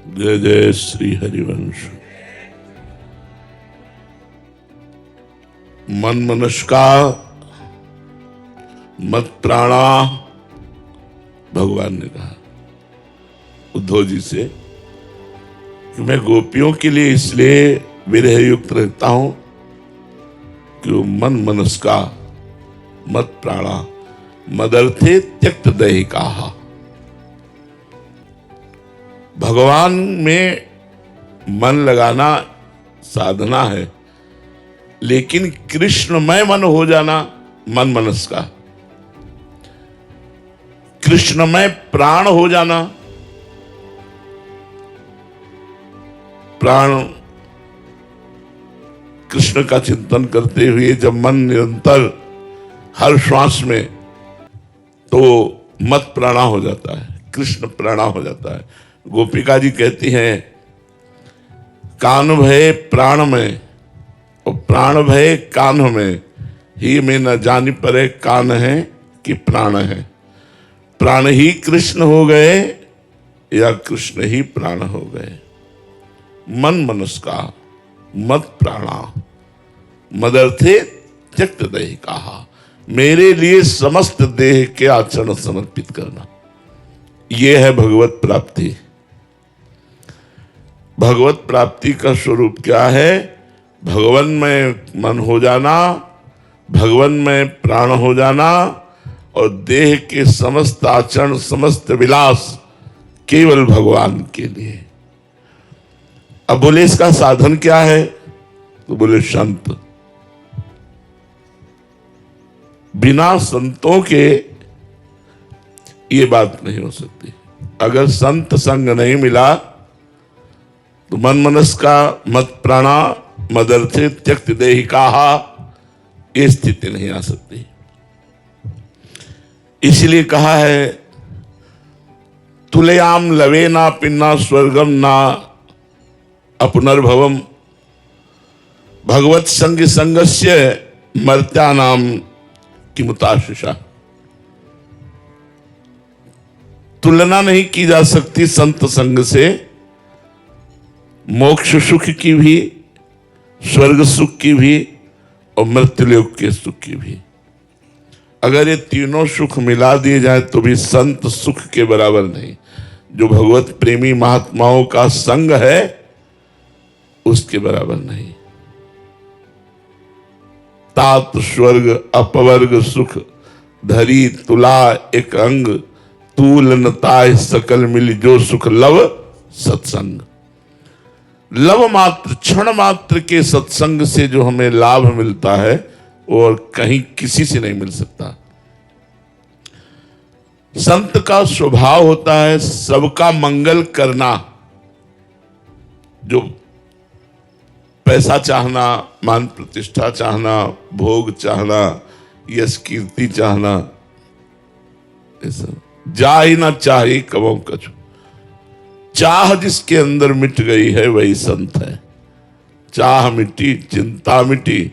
जय जय श्री हरिवंश। मन मनुष्का मत प्राणा, भगवान ने कहा उद्धव जी से कि मैं गोपियों के लिए इसलिए विरह युक्त रहता हूं कि वो मन मनुष्का मत प्राणा मदर्थे त्यक्त दैहिका। भगवान में मन लगाना साधना है, लेकिन कृष्णमय मन हो जाना मन मनस का, कृष्णमय प्राण हो जाना, प्राण कृष्ण का चिंतन करते हुए जब मन निरंतर हर श्वास में, तो मत प्राणा हो जाता है, कृष्ण प्राणा हो जाता है। गोपिका जी कहती हैं कान भय प्राण में और प्राण भय कान में, ही में न जानी परे कान है कि प्राण है। प्राण ही कृष्ण हो गए या कृष्ण ही प्राण हो गए। मन मनुष्का मत प्राणा मदर्थे त्यक्त दैहिका, मेरे लिए समस्त देह के आचरण समर्पित करना, यह है भगवत प्राप्ति। भगवत प्राप्ति का स्वरूप क्या है? भगवान में मन हो जाना, भगवान में प्राण हो जाना और देह के समस्त आचरण समस्त विलास केवल भगवान के लिए। अब बोले इसका साधन क्या है? तो बोले संत। बिना संतों के ये बात नहीं हो सकती। अगर संत संग नहीं मिला तो मन मनस का मत प्राणा मदर्थे त्यक्त देहिका, ये स्थिति नहीं आ सकती। इसलिए कहा है तुलयाम लवे ना पिन्ना स्वर्गम ना अपनर्भवम, भगवत संग संगस्य मर्त्यानाम किमुताशिषा। तुलना नहीं की जा सकती संत संग से, मोक्ष सुख की भी, स्वर्ग सुख की भी और मृत्युलोक के सुख की भी। अगर ये तीनों सुख मिला दिए जाए तो भी संत सुख के बराबर नहीं। जो भगवत प्रेमी महात्माओं का संग है उसके बराबर नहीं। तात स्वर्ग अपवर्ग सुख धरी तुला एक अंग, तूलनताय सकल मिली जो सुख लव सत्संग। लव मात्र क्षण मात्र के सत्संग से जो हमें लाभ मिलता है और कहीं किसी से नहीं मिल सकता। संत का स्वभाव होता है सबका मंगल करना। जो पैसा चाहना, मान प्रतिष्ठा चाहना, भोग चाहना, यश कीर्ति चाहना, ऐसा जा ही ना चाहे कबो कछु। चाह जिसके अंदर मिट गई है वही संत है। चाह मिटी चिंता मिटी,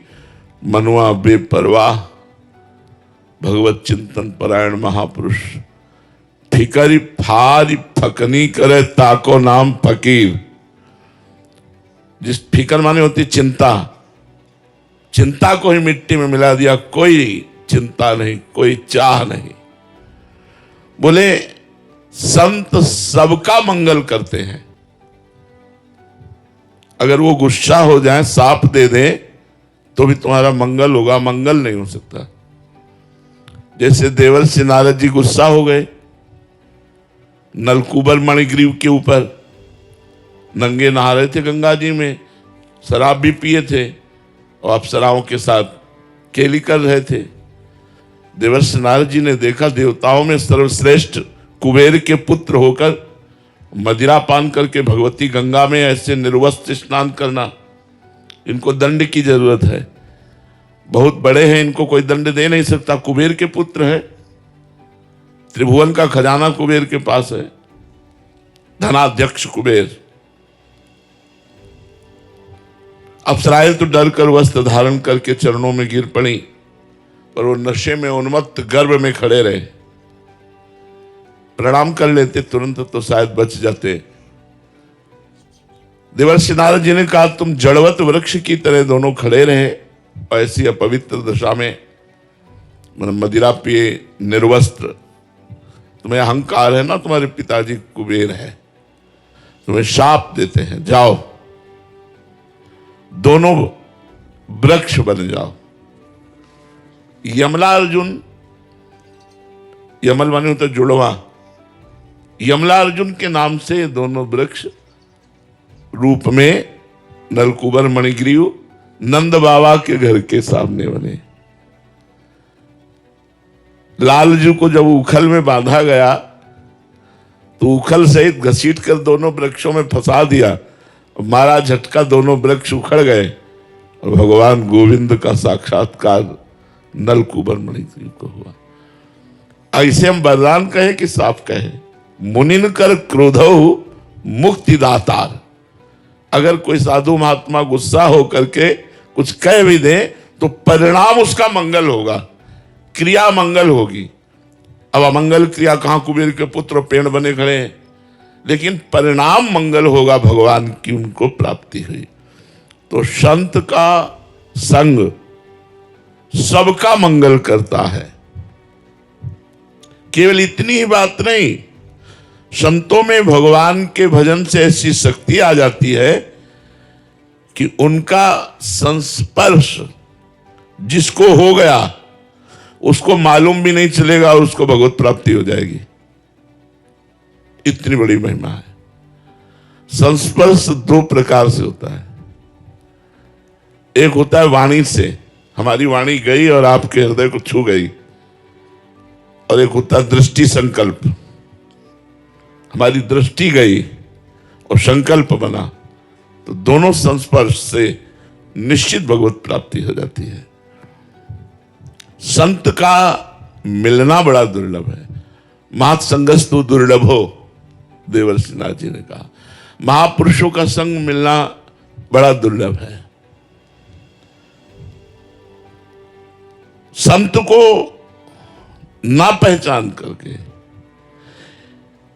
मनुआ बेपरवाह, भगवत चिंतन परायण महापुरुष। ठिकरी फारी फकनी करे ताको नाम फकीर। जिस फिकर माने होती चिंता, चिंता को ही मिट्टी में मिला दिया, कोई चिंता नहीं, कोई चाह नहीं। बोले संत सबका मंगल करते हैं। अगर वो गुस्सा हो जाए, साप दे दे तो भी तुम्हारा मंगल होगा, मंगल नहीं हो सकता। जैसे देवर से नारद जी गुस्सा हो गए, नलकुबर मणिग्रीव के ऊपर नंगे नहा रहे थे गंगा जी में, शराब भी पिए थे और अप्सराओं के साथ केली कर रहे थे। देवर्षि नारद जी ने देखा देवताओं में सर्वश्रेष्ठ कुबेर के पुत्र होकर मदिरा पान करके भगवती गंगा में ऐसे निर्वस्त्र स्नान करना, इनको दंड की जरूरत है। बहुत बड़े हैं, इनको कोई दंड दे नहीं सकता। कुबेर के पुत्र है, त्रिभुवन का खजाना कुबेर के पास है, धनाध्यक्ष कुबेर। अप्सराएं तो डर कर वस्त्र धारण करके चरणों में गिर पड़ी, पर वो नशे में उन्मत्त गर्भ में खड़े रहे। प्रणाम कर लेते तुरंत तो शायद बच जाते, देवर्षि नारद जी ने कहा तुम जड़वत वृक्ष की तरह दोनों खड़े रहे और ऐसी अपवित्र दशा में मदिरा पिए निर्वस्त्र, तुम्हें अहंकार है ना, तुम्हारे पिताजी कुबेर है, तुम्हें शाप देते हैं, जाओ दोनों वृक्ष बन जाओ। यमला अर्जुन, यमल माने होता जुड़वा, यमला अर्जुन के नाम से दोनों वृक्ष रूप में नलकुबर मणिग्रीव नंद बाबा के घर के सामने बने। लाल जी को जब उखल में बांधा गया तो उखल सहित घसीट कर दोनों वृक्षों में फंसा दिया, मारा झटका, दोनों वृक्ष उखड़ गए और भगवान गोविंद का साक्षात्कार नलकुबर मणिग्रीव को हुआ। ऐसे हम वरदान कहे कि साफ कहे, मुनिन कर क्रोधो मुक्ति दातार। अगर कोई साधु महात्मा गुस्सा हो करके कुछ कह भी दे तो परिणाम उसका मंगल होगा, क्रिया मंगल होगी। अब अमंगल क्रिया कहां, कुबेर के पुत्र पेड़ बने खड़े हैं, लेकिन परिणाम मंगल होगा, भगवान की उनको प्राप्ति हुई। तो संत का संग सबका मंगल करता है। केवल इतनी ही बात नहीं, संतों में भगवान के भजन से ऐसी शक्ति आ जाती है कि उनका संस्पर्श जिसको हो गया उसको मालूम भी नहीं चलेगा और उसको भगवत प्राप्ति हो जाएगी। इतनी बड़ी महिमा है। संस्पर्श दो प्रकार से होता है, एक होता है वाणी से, हमारी वाणी गई और आपके हृदय को छू गई, और एक होता है दृष्टि संकल्प, हमारी दृष्टि गई और संकल्प बना, तो दोनों संस्पर्श से निश्चित भगवत प्राप्ति हो जाती है। संत का मिलना बड़ा दुर्लभ है। महत् संगस्तु दुर्लभो, देवर्षि नारद जी ने कहा, महापुरुषों का संग मिलना बड़ा दुर्लभ है। संत को ना पहचान करके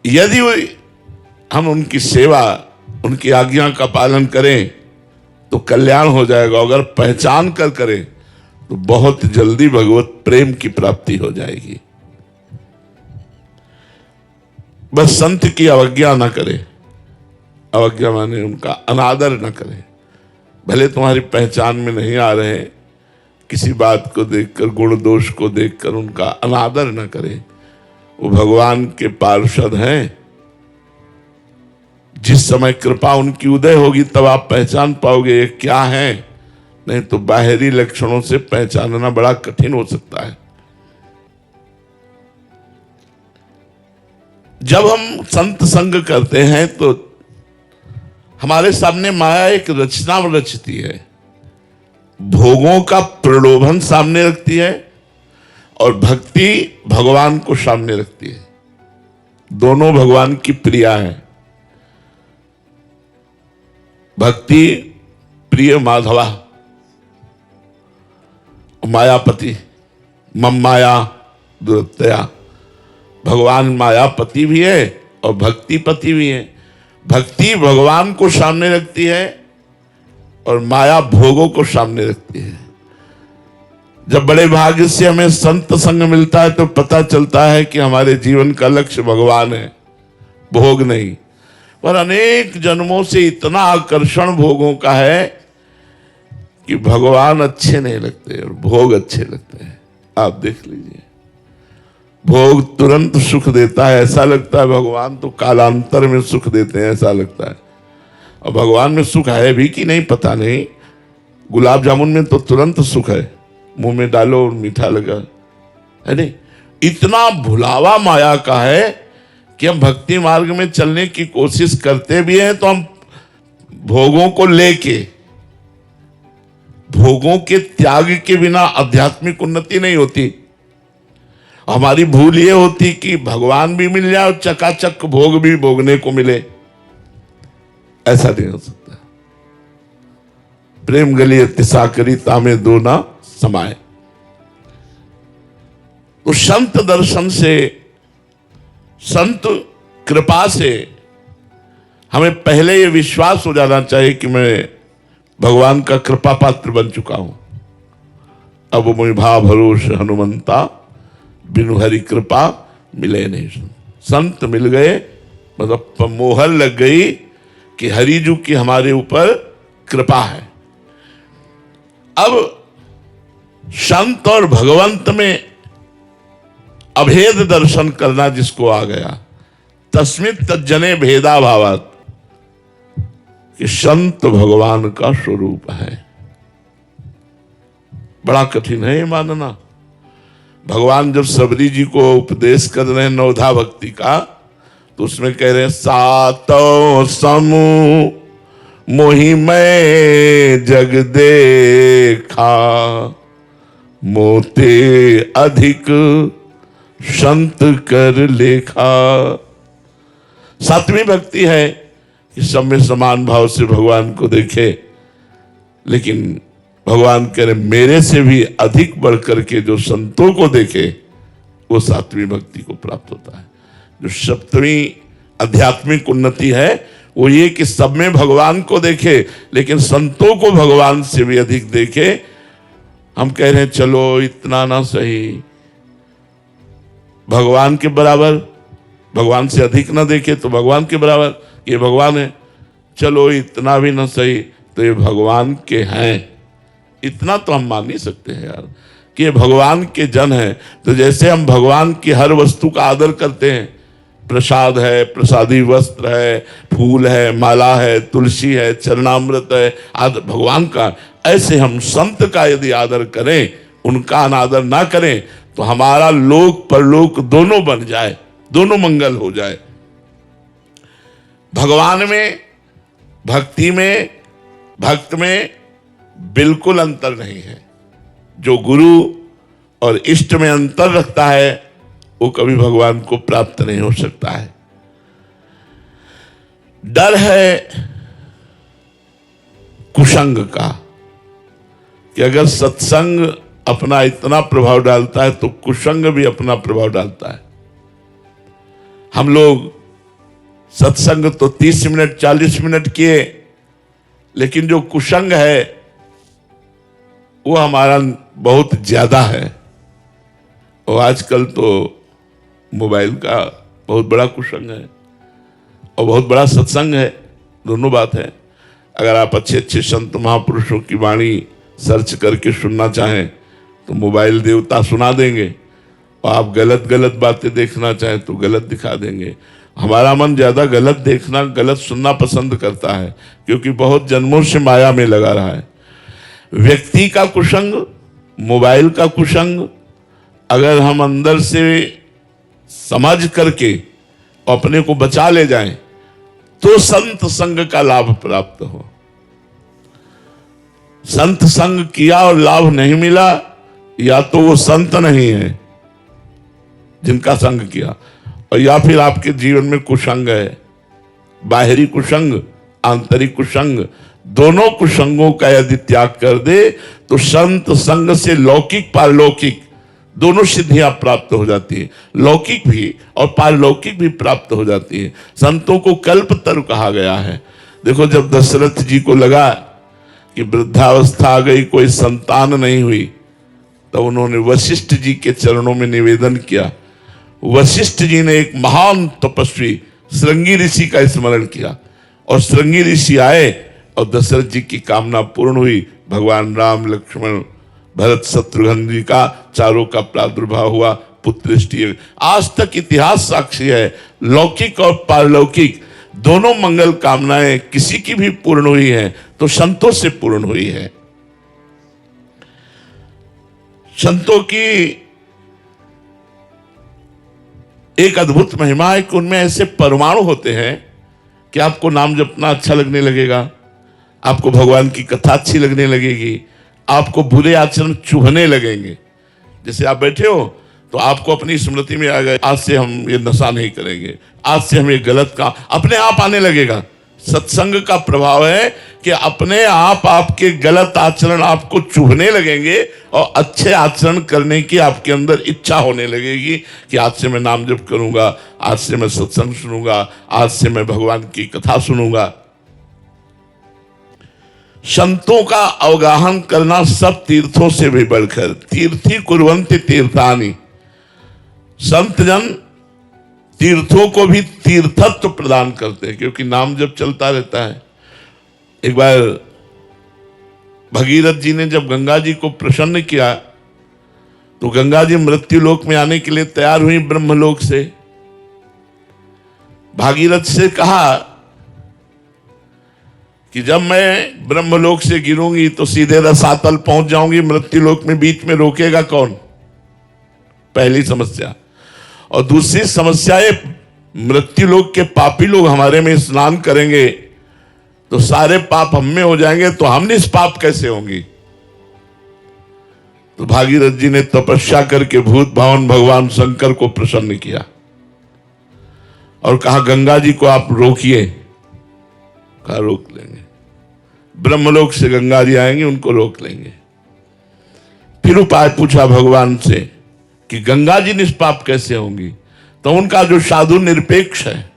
यदि हम उनकी सेवा, उनकी आज्ञा का पालन करें तो कल्याण हो जाएगा। अगर पहचान कर करें तो बहुत जल्दी भगवत प्रेम की प्राप्ति हो जाएगी। बस संत की अवज्ञा ना करे, अवज्ञा माने उनका अनादर ना करे। भले तुम्हारी पहचान में नहीं आ रहे, किसी बात को देखकर, गुण दोष को देखकर उनका अनादर न करें। वो भगवान के पार्षद हैं। जिस समय कृपा उनकी उदय होगी तब आप पहचान पाओगे ये क्या है, नहीं तो बाहरी लक्षणों से पहचानना बड़ा कठिन हो सकता है। जब हम संत संग करते हैं तो हमारे सामने माया एक रचना रचती है, भोगों का प्रलोभन सामने रखती है और भक्ति भगवान को सामने रखती है। दोनों भगवान की प्रिया है। भक्ति प्रिय माधवा, मायापति मम माया दुरतया। भगवान मायापति भी है और भक्तिपति भी है। भक्ति भगवान को सामने रखती है और माया भोगों को सामने रखती है। जब बड़े भाग्य से हमें संत संग मिलता है तो पता चलता है कि हमारे जीवन का लक्ष्य भगवान है, भोग नहीं। पर अनेक जन्मों से इतना आकर्षण भोगों का है कि भगवान अच्छे नहीं लगते और भोग अच्छे लगते हैं। आप देख लीजिए, भोग तुरंत सुख देता है, ऐसा लगता है भगवान तो कालांतर में सुख देते हैं, ऐसा लगता है। और भगवान में सुख है भी कि नहीं पता नहीं। गुलाब जामुन में तो तुरंत सुख है, मुंह में डालो और मीठा लगा, है नहीं। इतना भुलावा माया का है कि हम भक्ति मार्ग में चलने की कोशिश करते भी हैं तो हम भोगों को लेके, भोगों के त्याग के बिना आध्यात्मिक उन्नति नहीं होती। हमारी भूल ये होती कि भगवान भी मिल जाए और चकाचक भोग भी भोगने को मिले, ऐसा नहीं हो सकता। प्रेम गली तिसा करी तामे दो ना समाए। तो संत दर्शन से, संत कृपा से हमें पहले ये विश्वास हो जाना चाहिए कि मैं भगवान का कृपा पात्र बन चुका हूं। अब मुझे भाव भरोस हनुमंता, बिनु हरि कृपा मिले नहीं। संत मिल गए मतलब मोहर लग गई कि हरिजू की हमारे ऊपर कृपा है। अब संत और भगवंत में अभेद दर्शन करना जिसको आ गया, तस्मित् तज्जने भेदा भावात, कि संत भगवान का स्वरूप है। बड़ा कठिन है ये मानना। भगवान जब सबरी जी को उपदेश कर रहे हैं नवधा भक्ति का, तो उसमें कह रहे हैं सातो समूह मोहि मैं जग देखा, मोते अधिक संत कर लेखा। सातवीं भक्ति है कि सब में समान भाव से भगवान को देखे, लेकिन भगवान कह रहे मेरे से भी अधिक बढ़ करके जो संतों को देखे वो सातवीं भक्ति को प्राप्त होता है। जो सप्तवीं आध्यात्मिक उन्नति है वो ये कि सब में भगवान को देखे, लेकिन संतों को भगवान से भी अधिक देखे। हम कह रहे हैं चलो इतना ना सही, भगवान के बराबर, भगवान से अधिक ना देखे तो भगवान के बराबर, ये भगवान है। चलो इतना भी ना सही तो ये भगवान के हैं। इतना तो हम मान नहीं सकते हैं यार कि ये भगवान के जन हैं। तो जैसे हम भगवान की हर वस्तु का आदर करते हैं, प्रसाद है, प्रसादी वस्त्र है, फूल है, माला है, तुलसी है, चरणामृत है, आदर भगवान का, ऐसे हम संत का यदि आदर करें, उनका अनादर ना करें तो हमारा लोक परलोक दोनों बन जाए, दोनों मंगल हो जाए। भगवान में, भक्ति में, भक्त में बिल्कुल अंतर नहीं है। जो गुरु और इष्ट में अंतर रखता है वो कभी भगवान को प्राप्त नहीं हो सकता है। डर है कुसंग का कि अगर सत्संग अपना इतना प्रभाव डालता है तो कुसंग भी अपना प्रभाव डालता है। हम लोग सत्संग तो 30 मिनट 40 मिनट किए, लेकिन जो कुसंग है वो हमारा बहुत ज्यादा है। और आजकल तो मोबाइल का बहुत बड़ा कुसंग है और बहुत बड़ा सत्संग है, दोनों बात है। अगर आप अच्छे अच्छे संत महापुरुषों की वाणी सर्च करके सुनना चाहें तो मोबाइल देवता सुना देंगे, और आप गलत गलत बातें देखना चाहें तो गलत दिखा देंगे। हमारा मन ज्यादा गलत देखना, गलत सुनना पसंद करता है, क्योंकि बहुत जन्मों से माया में लगा रहा है। व्यक्ति का कुसंग, मोबाइल का कुसंग, अगर हम अंदर से समझ करके अपने को बचा ले जाएं तो संत संग का लाभ प्राप्त हो। संत संग किया और लाभ नहीं मिला, या तो वो संत नहीं है जिनका संग किया, और या फिर आपके जीवन में कुसंग है, बाहरी कुसंग, आंतरिक कुसंग। दोनों कुसंगों का यदि त्याग कर दे तो संत संग से लौकिक पारलौकिक दोनों सिद्धियां प्राप्त हो जाती है। लौकिक भी और पारलौकिक भी प्राप्त हो जाती है। संतों को कल्पतरु कहा गया है। देखो, जब दशरथ जी को लगा कि वृद्धावस्था आ गई, कोई संतान नहीं हुई, तो उन्होंने वशिष्ठ जी के चरणों में निवेदन किया। वशिष्ठ जी ने एक महान तपस्वी श्रृंगी ऋषि का स्मरण किया, और श्रृंगी ऋषि आए और दशरथ जी की कामना पूर्ण हुई। भगवान राम, लक्ष्मण, भरत, शत्रुघ्न जी का चारों का प्रादुर्भाव हुआ, पुत्रष्टि। आज तक इतिहास साक्षी है, लौकिक और पारलौकिक दोनों मंगल कामनाएं किसी की भी पूर्ण हुई है तो संतों से पूर्ण हुई है। संतों की एक अद्भुत महिमा है कि उनमें ऐसे परमाणु होते हैं कि आपको नाम जपना अच्छा लगने लगेगा, आपको भगवान की कथा अच्छी लगने लगेगी, आपको बुरे आचरण चुभने लगेंगे। जैसे आप बैठे हो तो आपको अपनी स्मृति में आ गए, आज से हम ये नशा नहीं करेंगे, आज से हम ये गलत का अपने आप आने लगेगा। सत्संग का प्रभाव है कि अपने आप आपके गलत आचरण आपको चुभने लगेंगे और अच्छे आचरण करने की आपके अंदर इच्छा होने लगेगी कि आज से मैं नाम जप करूंगा, आज से मैं सत्संग सुनूंगा, आज से मैं भगवान की कथा सुनूंगा। संतों का अवगाहन करना सब तीर्थों से भी बढ़कर, तीर्थी कुर्वन्ति तीर्थानि, संत जन तीर्थों को भी तीर्थत्व प्रदान करते हैं, क्योंकि नाम जब चलता रहता है। एक बार भगीरथ जी ने जब गंगा जी को प्रसन्न किया तो गंगा जी मृत्यु लोक में आने के लिए तैयार हुई ब्रह्मलोक से। भागीरथ से कहा कि जब मैं ब्रह्मलोक से गिरूंगी तो सीधे रसातल पहुंच जाऊंगी, मृत्यु लोक में बीच में रोकेगा कौन? पहली समस्या। और दूसरी समस्या है, मृत्यु लोक के पापी लोग हमारे में स्नान करेंगे तो सारे पाप हम में हो जाएंगे, तो हम निष्पाप कैसे होंगे? तो भागीरथ जी ने तपस्या करके भूत भावन भगवान शंकर को प्रसन्न किया और कहा गंगा जी को आप रोकिए। कहा रोक लेंगे, ब्रह्मलोक से गंगा जी आएंगे, उनको रोक लेंगे। फिर उपाय पूछा भगवान से कि गंगा जी निष्पाप कैसे होंगी? तो उनका जो साधु निरपेक्ष है,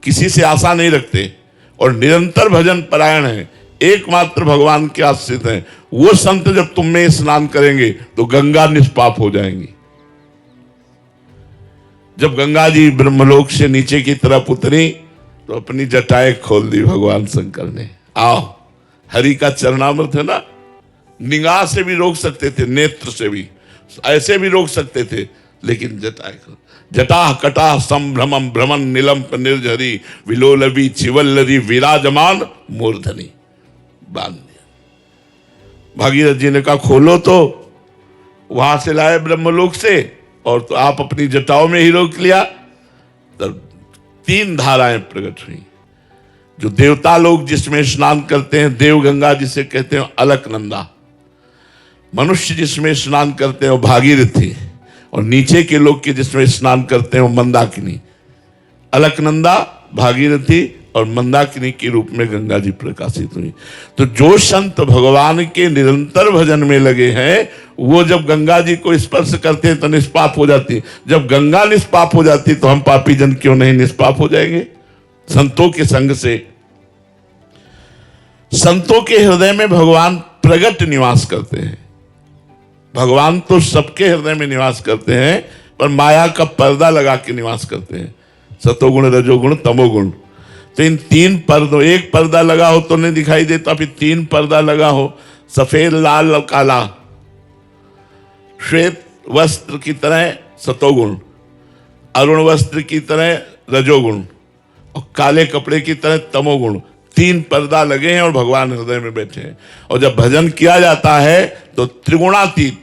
किसी से आशा नहीं रखते और निरंतर भजन परायण है, एकमात्र भगवान के आश्रित हैं, वो संत जब तुम में स्नान करेंगे तो गंगा निष्पाप हो जाएंगी। जब गंगा जी ब्रह्मलोक से नीचे की तरफ उतरी तो अपनी जटाएं खोल दी भगवान शंकर ने। आओ, हरि का चरणामृत है ना, निगाह से भी रोक सकते थे, नेत्र से भी, ऐसे भी रोक सकते थे, लेकिन जटाएं जटा कटा संभ्रमम भ्रमण नीलम निर्झरी विलोलवी चिवल्लरी विराजमान मूर्धनी बांध दिया। भागीरथ जी ने कहा खोलो, तो वहां से लाए ब्रह्मलोक से और तो आप अपनी जटाओं में ही रोक लिया। तब 3 धाराएं प्रकट हुई। जो देवता लोग जिसमें स्नान करते हैं देवगंगा जिसे कहते हैं अलकनंदा, मनुष्य जिसमें स्नान करते हैं वो भागीरथी, और नीचे के लोग के जिसमें स्नान करते हैं वो मंदाकिनी। अलकनंदा, भागीरथी और मंदाकिनी के रूप में गंगा जी प्रकाशित हुई। तो जो संत भगवान के निरंतर भजन में लगे हैं वो जब गंगा जी को स्पर्श करते हैं तो निष्पाप हो जाती। जब गंगा निष्पाप हो जाती तो हम पापी जन क्यों नहीं निष्पाप हो जाएंगे? संतों के संग से। संतों के हृदय में भगवान प्रगट निवास करते हैं। भगवान तो सबके हृदय में निवास करते हैं, पर माया का पर्दा लगा के निवास करते हैं, सतोगुण रजोगुण तमोगुण। तो इन 3 पर्दों, एक पर्दा लगा हो तो नहीं दिखाई देता, फिर 3 पर्दा लगा हो, सफेद लाल और काला, श्वेत वस्त्र की तरह सतोगुण, अरुण वस्त्र की तरह रजोगुण और काले कपड़े की तरह तमोगुण। 3 पर्दा लगे हैं और भगवान हृदय में बैठे हैं। और जब भजन किया जाता है तो त्रिगुणातीत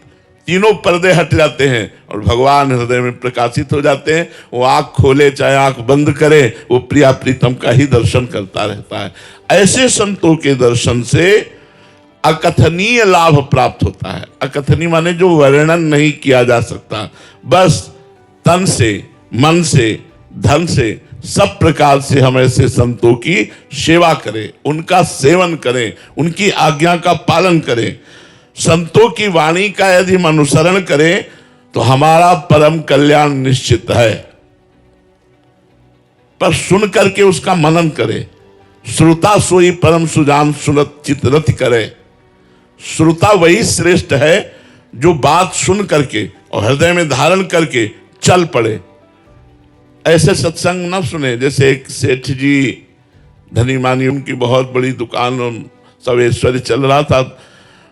तीनों पर्दे हट जाते हैं और भगवान हृदय में प्रकाशित हो जाते हैं। वो आंख खोले चाहे आंख बंद करे, वो प्रिया प्रीतम का ही दर्शन करता रहता है। ऐसे संतों के दर्शन से अकथनीय लाभ प्राप्त होता है। अकथनीय माने जो वर्णन नहीं किया जा सकता। बस तन से, मन से, धन से, सब प्रकार से हम ऐसे संतों की सेवा करें, उनका सेवन करें, उनकी आज्ञा का पालन करें। संतों की वाणी का यदि हम अनुसरण करें तो हमारा परम कल्याण निश्चित है। पर सुन करके उसका मनन करें। श्रोता सोई परम सुजान सुनत चित रति करे। श्रोता वही श्रेष्ठ है जो बात सुन करके और हृदय में धारण करके चल पड़े। ऐसे सत्संग न सुने। जैसे एक सेठ जी धनी मानी, उनकी बहुत बड़ी दुकान, सब ऐश्वर्य चल रहा था,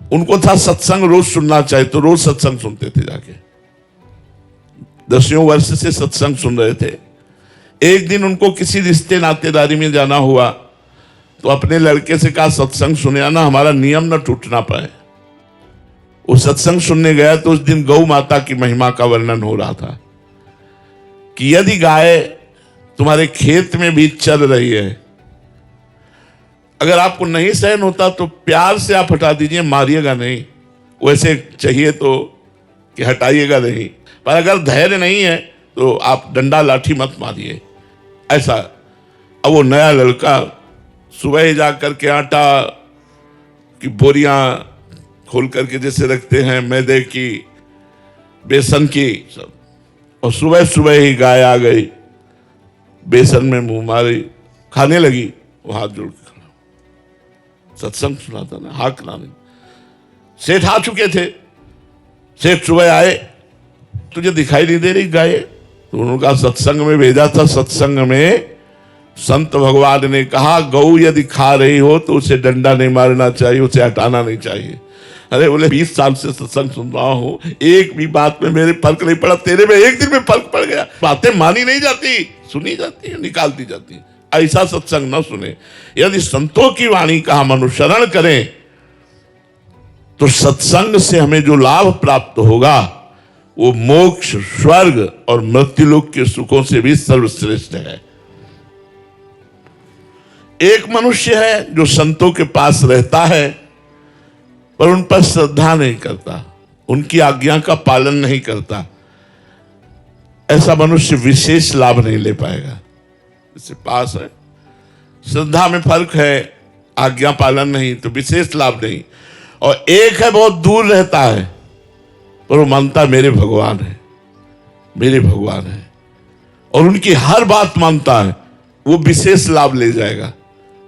उनको था सत्संग रोज सुनना चाहिए, तो रोज सत्संग सुनते थे जाके। 10 वर्ष से सत्संग सुन रहे थे। एक दिन उनको किसी रिश्ते नातेदारी में जाना हुआ तो अपने लड़के से कहा सत्संग सुने आना, हमारा नियम न टूट ना पाए। वो सत्संग सुनने गया तो उस दिन गौ माता की महिमा का वर्णन हो रहा था कि यदि गाय तुम्हारे खेत में भी चल रही है, अगर आपको नहीं सहन होता तो प्यार से आप हटा दीजिए, मारिएगा नहीं। वैसे चाहिए तो कि हटाइएगा नहीं, पर अगर धैर्य नहीं है तो आप डंडा लाठी मत मारिए। ऐसा। अब वो नया लड़का सुबह ही जा करके आटा की बोरियां खोल करके जैसे रखते हैं, मैदे की, बेसन की सब, और सुबह सुबह ही गाय आ गई, बेसन में मुंह मारी, खाने लगी, वो हाथ जोड़ के खड़ा, सत्संग सुनाता ना, हाथ खिलाने। सेठ आ चुके थे, सेठ सुबह आए, तुझे दिखाई नहीं दे रही गाय? तो उन्होंने कहा सत्संग में भेजा था, सत्संग में संत भगवान ने कहा गऊ यदि खा रही हो तो उसे डंडा नहीं मारना चाहिए, उसे हटाना नहीं चाहिए। अरे बोले 20 साल से सत्संग सुन रहा हूं, एक भी बात में मेरे फर्क नहीं पड़ा, तेरे में एक दिन में फर्क पड़ गया। बातें मानी नहीं जाती, सुनी जाती है, निकालती जाती है। ऐसा सत्संग न सुने। यदि संतों की वाणी का हम अनुसरण करें तो सत्संग से हमें जो लाभ प्राप्त होगा वो मोक्ष, स्वर्ग और मृत्युलोक के सुखों से भी सर्वश्रेष्ठ है। एक मनुष्य है जो संतों के पास रहता है पर उन पर श्रद्धा नहीं करता, उनकी आज्ञा का पालन नहीं करता। ऐसा मनुष्य विशेष लाभ नहीं ले पाएगा। इससे पास है, श्रद्धा में फर्क है, आज्ञा पालन नहीं, तो विशेष लाभ नहीं। और एक है बहुत दूर रहता है पर वो मानता मेरे भगवान है, मेरे भगवान है, और उनकी हर बात मानता है, वो विशेष लाभ ले जाएगा।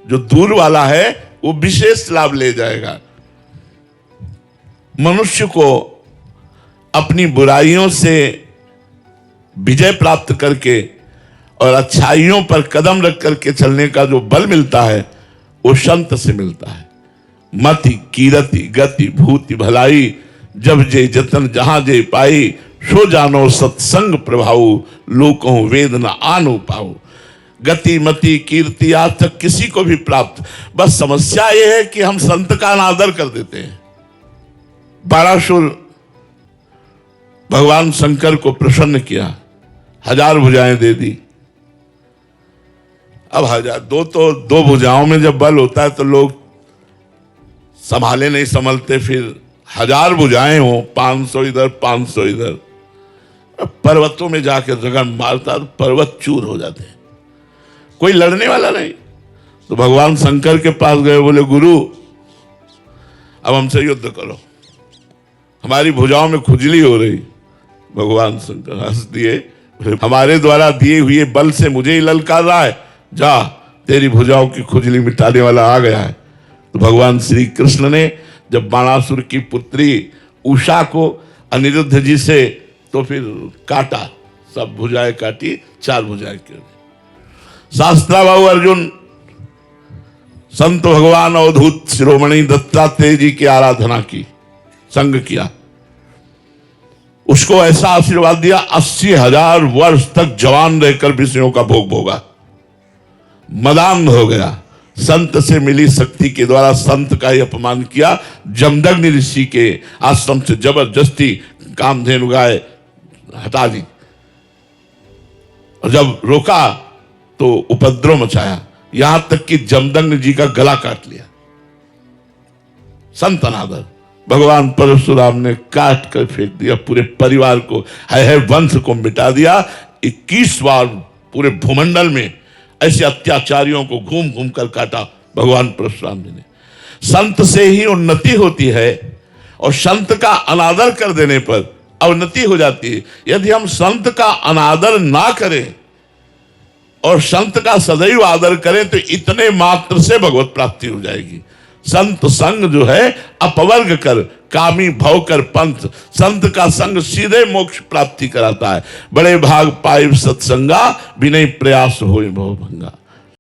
जो दूर वाला है वो विशेष लाभ ले जाएगा। मनुष्य को अपनी बुराइयों से विजय प्राप्त करके और अच्छाइयों पर कदम रख करके चलने का जो बल मिलता है वो संत से मिलता है। मति कीरति गति भूति भलाई, जब जे जतन जहां जे पाई, सो जानो सत्संग प्रभाऊ, लोकों वेद न आनो पाओ। गति मति कीर्ति आज तक किसी को भी प्राप्त, बस समस्या यह है कि हम संत का अनादर कर देते हैं। बाणासुर भगवान शंकर को प्रसन्न किया, 1000 भुजाएं दे दी। अब 1000 दो भुजाओं में जब बल होता है तो लोग संभाले नहीं संभलते, फिर 1000 भुजाएं हो, 500 इधर 500 इधर, पर्वतों में जाकर रगड़ मारता तो पर्वत चूर हो जाते हैं, कोई लड़ने वाला नहीं। तो भगवान शंकर के पास गए, बोले गुरु अब हमसे युद्ध करो, हमारी भुजाओं में खुजली हो रही। भगवान शंकर हंस दिए, हमारे द्वारा दिए हुए बल से मुझे ही ललकार रहा है, जा तेरी भुजाओं की खुजली मिटाने वाला आ गया है। तो भगवान श्री कृष्ण ने जब बाणासुर की पुत्री उषा को अनिरुद्ध जी से तो फिर काटा, सब भुजाएं काटी, 4 भुजाएं की। शास्त्राबाहु अर्जुन संत भगवान अवधूत शिरोमणि दत्तात्रेय जी की आराधना की, संग किया, उसको ऐसा आशीर्वाद दिया 80,000 वर्ष तक जवान रहकर विषयों का भोग भोगा, मदान हो गया। संत से मिली शक्ति के द्वारा संत का ही अपमान किया, जमदग्नि ऋषि के आश्रम से जबरदस्ती कामधेनु गाय हटा दी, और जब रोका तो उपद्रव मचाया, यहां तक कि जमदग्नि जी का गला काट लिया। संत अनादर भगवान परशुराम ने काट कर फेंक दिया, पूरे परिवार को, है वंश को मिटा दिया। 21 बार पूरे भूमंडल में ऐसे अत्याचारियों को घूम घूम कर काटा भगवान परशुराम जी ने। संत से ही उन्नति होती है और संत का अनादर कर देने पर अवनति हो जाती है। यदि हम संत का अनादर ना करें और संत का सदैव आदर करें तो इतने मात्र से भगवत प्राप्ति हो जाएगी। संत संग जो है अपवर्ग कर, कामी भव कर पंथ, संत का संग सीधे मोक्ष प्राप्ति कराता है। बड़े भाग पाइब सत्संगा, विनय प्रयास होय भव भंगा।